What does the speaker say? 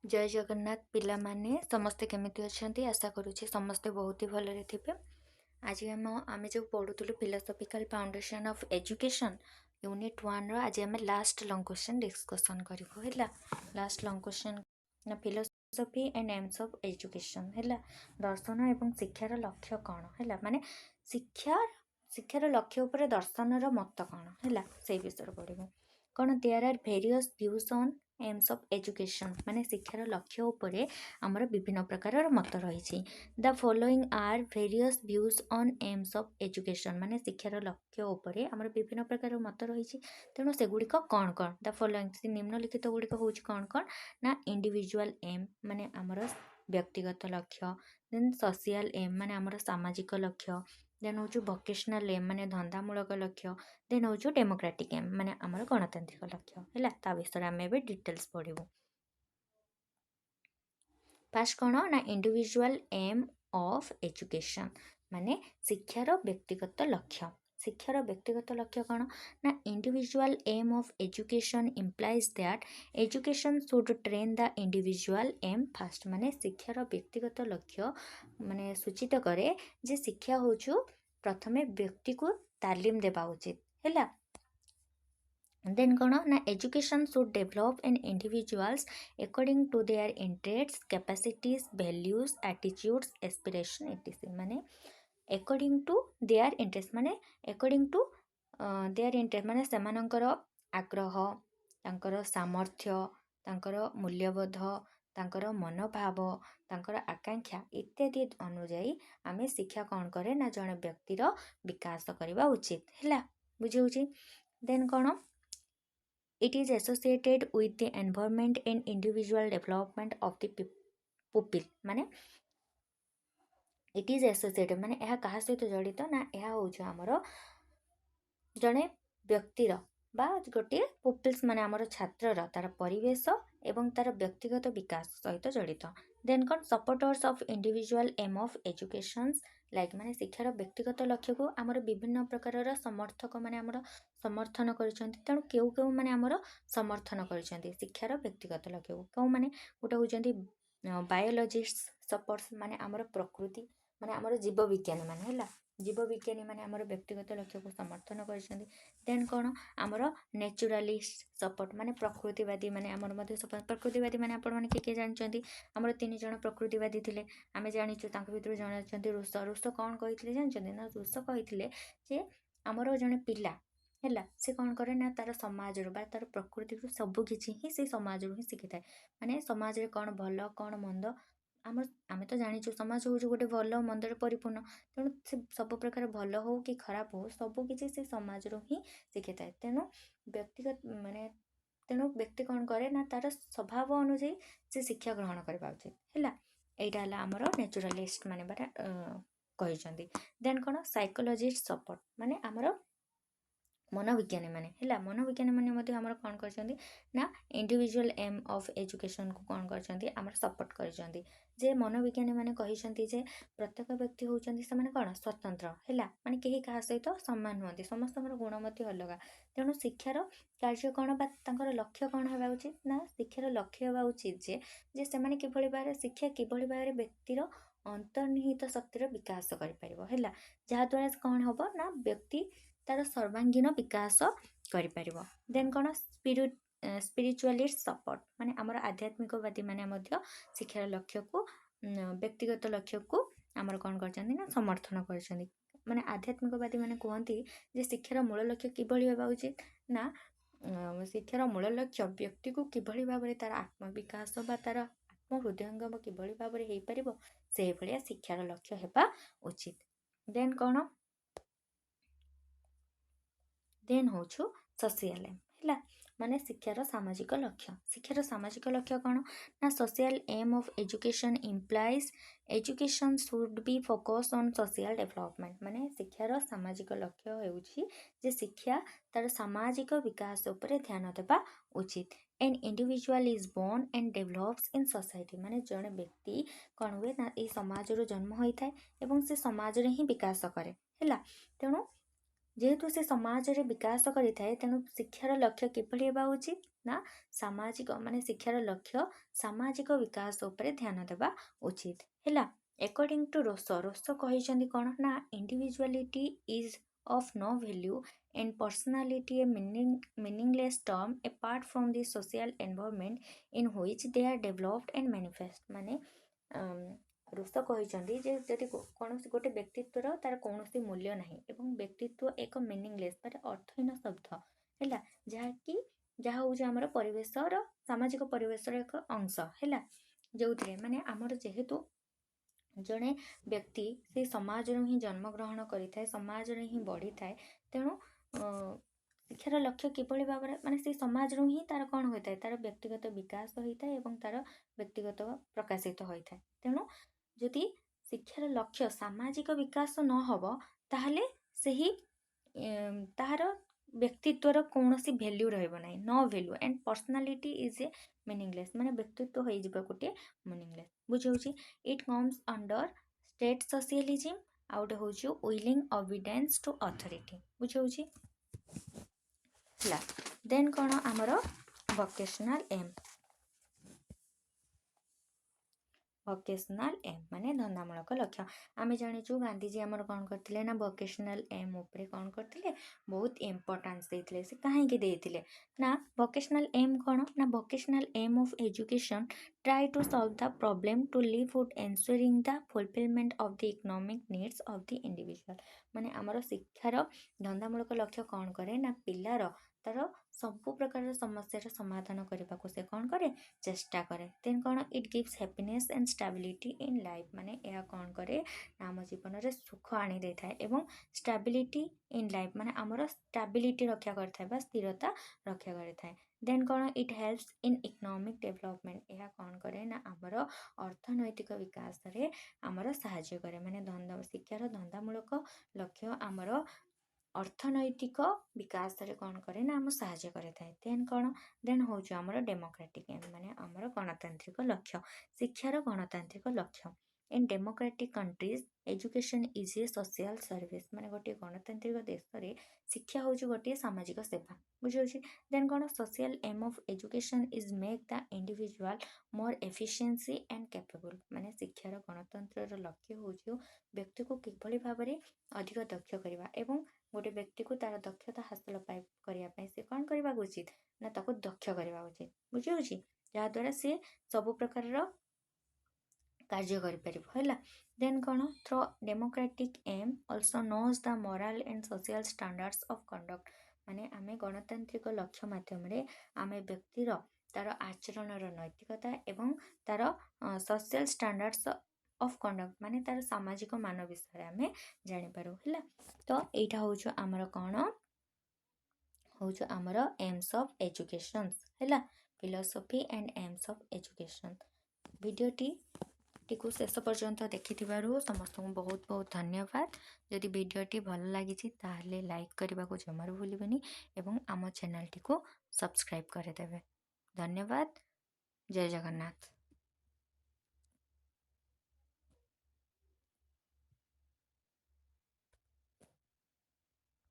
जय जगन्नाथ पिला माने समस्ते केमिति अछंती आशा करूछि समस्ते बहुत ही भलरे थिबे। आज आमे जो पढुतलु philosophical foundation of education unit 1 रो आज आमे लास्ट लॉन्ग क्वेश्चन डिस्कशन करिवो हैला। लास्ट लॉन्ग क्वेश्चन ना philosophy and aims of education हैला। दर्शन एवं शिक्षार लक्ष्य कोन हैला माने शिक्षार लक्ष्य ऊपर दर्शनर मत कोन हैला से विषय पढिबो। कोन there are various views on aims of education माने शिक्षार लक्ष्य उपरे आमर विभिन्न प्रकार मत रही। The following are various views on aims of education माने शिक्षार लक्ष्य उपरे आमर विभिन्न प्रकार मत रही। तेणु सेगुड़िक कौन कौन द फॉलोइंग निम्नलिखित गुड़िक हूँ कौन कौन ना इंडिविजुअल एम माने आमर व्यक्तिगत लक्ष्य, देन सोशल एम माने आमर सामाजिक लक्ष्य, देन हूँ वोकेशनल एम माने धंदामूलक लक्ष्य, देन हूँ डेमोक्रेटिक एम माने आमर गणतांत्रिक लक्ष्य है। ता विषय आम ए डिटेल्स पढ़ू। फास्ट कौन ना इंडिविजुअल एम ऑफ एजुकेशन माने शिक्षार व्यक्तिगत लक्ष्य। शिक्षार व्यक्तिगत लक्ष्य कौन ना individual aim of education implies that education should train the individual aim first माने शिक्षार व्यक्तिगत लक्ष्य माने सूचित करे जे शिक्षा हूँ प्रथमे व्यक्ति को तालीम देवा उचित है। देन कौन ना education should develop in individuals according to their interest capacities values attitudes aspiration etc माने अकॉर्डिंग टू देयर इंटरेस्ट माने अकॉर्डिंग टू देयर इंटरेस्ट माने सेमानंकर आग्रह तांकर सामर्थ्य तांकर मूल्यबोध तांकर मनोभाव तांकर आकांक्षा इत्यादि अनुजाई आमे शिक्षा कौन करे ना जने व्यक्तिर विकास करवा उचित है। बुझे। देन कौन it is associated with the environment and individual development of the pupil माने it is associated माने यह कहा सहित जड़ित ना यह हूँ आमर जड़े व्यक्तिर बा गोटे पुपिल्स माने आमर छात्रर तार परिवेश एवं तार व्यक्तिगत विकास सहित जड़ित। देन कौन supporters of individual aim of education like माने शिक्षार व्यक्तिगत लक्ष्य को आमर विभिन्न प्रकार समर्थक माने आमर समर्थन करिसेंती। तेणु केउ केउ माने आमर समर्थन करिसेंती शिक्षार व्यक्तिगत लक्ष्य को केउ माने गोटे होउचंती बायोलॉजिस्ट सपोर्ट्स माने आमर प्रकृति माने आमर जीव विज्ञानी माने हैला जीव विज्ञानी माने आमर व्यक्तिगत लक्ष्य को समर्थन करिसेंती। देन कौन आमर नेचुरालिस्ट सपोर्ट माने प्रकृतिवादी माने आमर मध्य प्रकृतिवादी माने आपण माने के जानचंती आमर 3 जण प्रकृतिवादी थिले आमे जानिछु तांक भितर जण अछंती रूसो कौन कहिथिले जानचंती ना रूसो कहिथिले जे आमर जणे पिला हैला से कौन करे ना तार समाज बा तार प्रकृति को सब किछि ही से समाज ही शिखि थाए माने समाज रे कौन भलो कौन मंद आमे तो जानिछु समाज हूँ गोटे भल मंदर परिपूर्ण। तेणु से सब प्रकार भल हो कि खराब हो सब किछि से समाज रो ही शिखि थाए। तेणु व्यक्तिगत माने तेणु व्यक्ति कौन करे ना तार स्वभाव अनुଯାयी से शिक्षा ग्रहण करबा उचित हैला। एटा हला हमरो नेचुरलिस्ट माने बारा कहिसंती। देन कौन साइकोलॉजिस्ट सपोर्ट माने हमरो मनोविज्ञानी माने हैला मनोविज्ञानी माने मध्ये हमर कोन करचंती ना इंडिविजुअल एम ऑफ एजुकेशन को कोन करचंती हमर सपोर्ट करचंती। जे मनोविज्ञानी माने कहिसंती जे प्रत्येक व्यक्ति होउचंती से माने कोन स्वतंत्र हैला माने केही कहा सहित समान होती समस्तकर गुण मध्ये अलगा। तेणु शिक्षार कार्य कोन बा तांकर लक्ष्य कोन हेबा उचित ना शिक्षार लक्ष्य हेबा उचित जे से माने किभଳି भाबरे शिक्षा किभଳି भाबरे व्यक्तिर अंतर्निहित शक्तिर विकास करि परिबो हैला जहा द्वारा कोन होबो ना व्यक्ति तार सर्वांगीन विकास करिपारिबो। देन कौन स्पिरिचुअलिस्ट सपोर्ट माने आमर आध्यात्मिकवादी माने मध्य शिक्षार लक्ष्य को व्यक्तिगत लक्ष्य को आमर कौन करचंती ना समर्थन करचंती। माने आध्यात्मिकवादी माने कहती जे शिक्षार मूल लक्ष्य किभଳି हेबा उचित ना शिक्षार मूल लक्ष्य व्यक्ति को किभଳି भाबरे तार आत्मविकास बा तार आत्म हृदयंगम किभଳି भाबरे हेइ परिबो से भलिया शिक्षार लक्ष्य हेबा उचित। देन कौन देन हूँ सोशल एम है माने शिक्षार सामाजिक लक्ष्य। शिक्षार सामाजिक लक्ष्य कौन ना social aim of education implies education should be focus on social development माने शिक्षार सामाजिक लक्ष्य होउछि जे शिक्षा तार सामाजिक विकास उपरे ध्यान देबा उचित। An individual is born and develops in society माने जड़े व्यक्ति कौन हुए ना ये समाज रो जन्म होता है एवं से समाज रे ही विकास करे हैला। तेणु जेहेतु से समाज रे विकास करि थाए तेणु शिक्षार लक्ष्य किभଳି हेबा उचित ନା ସାମାଜିକ ମାନେ ଶିକ୍ଷାର ଲକ୍ଷ୍ୟ ସାମାଜିକ ବିକାଶ ଉପରେ ଧ୍ୟାନ ଦେବା ଉଚିତ ହେଲା। According to ରୋଷ କହିଛନ୍ତି କ'ଣ ନା individuality is of no value and personality a meaningless term apart from the social environment in which they are developed and manifest। ମାନେ ରୁଷ କହିଛନ୍ତି ଯେ ଯଦି କୌଣସି ଗୋଟେ ବ୍ୟକ୍ତିତ୍ୱର ତାର କୌଣସି ମୂଲ୍ୟ ନାହିଁ ଏବଂ ବ୍ୟକ୍ତିତ୍ୱ ଏକ ମିନିଂଲେସ୍ ମାନେ ଅର୍ଥହୀନ ଶବ୍ଦ ହେଲା, ଯାହାକି ଯାହା ହେଉଛି ଆମର ପରିବେଶର ସାମାଜିକ ପରିବେଶର ଏକ ଅଂଶ ହେଲା, ଯେଉଁଥିରେ ମାନେ ଆମର ଯେହେତୁ ଜଣେ ବ୍ୟକ୍ତି ସେ ସମାଜରୁ ହିଁ ଜନ୍ମଗ୍ରହଣ କରିଥାଏ, ସମାଜରେ ହିଁ ବଢ଼ିଥାଏ, ତେଣୁ ଶିକ୍ଷାର ଲକ୍ଷ୍ୟ କିଭଳି ଭାବରେ ମାନେ ସେ ସମାଜରୁ ହିଁ ତାର କ'ଣ ହୋଇଥାଏ, ତାର ବ୍ୟକ୍ତିଗତ ବିକାଶ ହୋଇଥାଏ ଏବଂ ତାର ବ୍ୟକ୍ତିଗତ ପ୍ରକାଶିତ ହୋଇଥାଏ। ତେଣୁ ଯଦି ଶିକ୍ଷାର ଲକ୍ଷ୍ୟ ସାମାଜିକ ବିକାଶ ନ ହେବ ତାହେଲେ ସେହି ତାହାର ବ୍ୟକ୍ତିତ୍ୱର କୌଣସି ଭ୍ୟାଲ୍ୟୁ ରହିବ ନାହିଁ, ନ value and personality is a meaningless ମାନେ ବ୍ୟକ୍ତିତ୍ୱ ହୋଇଯିବ ଗୋଟିଏ ମିନିଂଲେସ୍। ବୁଝାଉଛି it comes under state socialism, ଆଉ ଗୋଟେ ହେଉଛି ୱିଲିଂ ଅବିଡେନ୍ସ ଟୁ ଅଥରିଟି। ବୁଝାଉଛି ହେଲା। ଦେନ୍ କ'ଣ ଆମର ଭୋକେସନାଲ ଏମ୍। ଭୋକେସନାଲ ଏମ୍ ମାନେ ଧନ୍ଦାମୂଳକ ଲକ୍ଷ୍ୟ। ଆମେ ଜାଣିଛୁ ଗାନ୍ଧିଜୀ ଆମର କ'ଣ କରିଥିଲେ ନା ଭୋକେସନାଲ ଏମ୍ ଉପରେ କ'ଣ କରିଥିଲେ, ବହୁତ ଇମ୍ପୋର୍ଟାନ୍ସ ଦେଇଥିଲେ। ସେ କାହିଁକି ଦେଇଥିଲେ ନା ଭୋକେସନାଲ ଏମ୍ କ'ଣ ନା vocational aim of education try to solve the problem to livelihood ensuring the fulfilment of the economic needs of the individual. ମାନେ ଆମର ଶିକ୍ଷାର ଧନ୍ଦାମୂଳକ ଲକ୍ଷ୍ୟ କ'ଣ କରେ ନା ପିଲାର ତାର ସବୁ ପ୍ରକାରର ସମସ୍ୟାର ସମାଧାନ କରିବାକୁ ସେ କ'ଣ କରେ, ଚେଷ୍ଟା କରେ। ଦେନ୍ କ'ଣ it gives happiness and stability in life ମାନେ ଏହା କ'ଣ କରେ ନା ଆମ ଜୀବନରେ ସୁଖ ଆଣି ଦେଇଥାଏ ଏବଂ ଷ୍ଟାବିଲିଟି ଇନ୍ ଲାଇଫ୍ ମାନେ ଆମର ଷ୍ଟାବିଲିଟି ରକ୍ଷା କରିଥାଏ ବା ସ୍ଥିରତା ରକ୍ଷା କରିଥାଏ। ଦେନ୍ କ'ଣ ଇଟ୍ ହେଲ୍ପସ୍ ଇନ୍ ଇକୋନୋମିକ୍ ଡେଭଲପମେଣ୍ଟ ଏହା କ'ଣ କରେ ନା ଆମର ଅର୍ଥନୈତିକ ବିକାଶରେ ଆମର ସାହାଯ୍ୟ କରେ। ମାନେ ଶିକ୍ଷାର ଧନ୍ଦାମୂଳକ ଲକ୍ଷ୍ୟ ଆମର ଅର୍ଥନୈତିକ ବିକାଶରେ କ'ଣ କରେ ନା ଆମ ସାହାଯ୍ୟ କରିଥାଏ। ଦେନ୍ ହେଉଛି ଆମର ଡେମୋକ୍ରାଟିକ୍ ଏମ୍ ମାନେ ଆମର ଗଣତାନ୍ତ୍ରିକ ଲକ୍ଷ୍ୟ। ଶିକ୍ଷାର ଗଣତାନ୍ତ୍ରିକ ଲକ୍ଷ୍ୟ in democratic countries education is a social service ମାନେ ଗୋଟିଏ ଗଣତାନ୍ତ୍ରିକ ଦେଶରେ ଶିକ୍ଷା ହେଉଛି ଗୋଟିଏ ସାମାଜିକ ସେବା। ବୁଝାଉଛି। ଦେନ୍ କ'ଣ social aim of education is make the individual more efficiency and capable ମାନେ ଶିକ୍ଷାର ଗଣତନ୍ତ୍ରର ଲକ୍ଷ୍ୟ ହେଉଛି ବ୍ୟକ୍ତିକୁ କିଭଳି ଭାବରେ ଅଧିକ ଦକ୍ଷ କରିବା ଏବଂ ଗୋଟେ ବ୍ୟକ୍ତିକୁ ତାର ଦକ୍ଷତା ହାସଲ କରିବା ପାଇଁ ସେ କ'ଣ କରିବାକୁ ଉଚିତ ନା ତାକୁ ଦକ୍ଷ କରିବା ଉଚିତ। ବୁଝିହେଉଛି। ଯାହାଦ୍ୱାରା ସେ ସବୁ ପ୍ରକାରର କାର୍ଯ୍ୟ କରିପାରିବ ହେଲା। ଦେନ୍ କ'ଣ throw democratic M also nose the moral and social standards of conduct ମାନେ ଆମେ ଗଣତାନ୍ତ୍ରିକ ଲକ୍ଷ୍ୟ ମାଧ୍ୟମରେ ଆମେ ବ୍ୟକ୍ତିର ତାର ଆଚରଣର ନୈତିକତା ଏବଂ ତାର ସୋସିଆଲ ଷ୍ଟାଣ୍ଡାର୍ଡସ୍ ଅଫ୍ କଣ୍ଡକ୍ଟ ମାନେ ତାର ସାମାଜିକ ମାନ ବିଷୟରେ ଆମେ ଜାଣିପାରୁ ହେଲା। ତ ଏଇଟା ହେଉଛି ଆମର କ'ଣ ହେଉଛି ଆମର ଏମ୍ସ ଅଫ୍ ଏଜୁକେସନ୍ସ ହେଲା, philosophy and aims of education. ଭିଡ଼ିଓଟିକୁ ଶେଷ ପର୍ଯ୍ୟନ୍ତ ଦେଖିଥିବାରୁ ସମସ୍ତଙ୍କୁ ବହୁତ ବହୁତ ଧନ୍ୟବାଦ। ଯଦି ଭିଡ଼ିଓଟି ଭଲ ଲାଗିଛି ତାହେଲେ ଲାଇକ୍ କରିବାକୁ ଜମାରୁ ଭୁଲିବେନି ଏବଂ ଆମ ଚ୍ୟାନେଲଟିକୁ ସବସ୍କ୍ରାଇବ୍ କରିଦେବେ। ଧନ୍ୟବାଦ। ଜୟ ଜଗନ୍ନାଥ।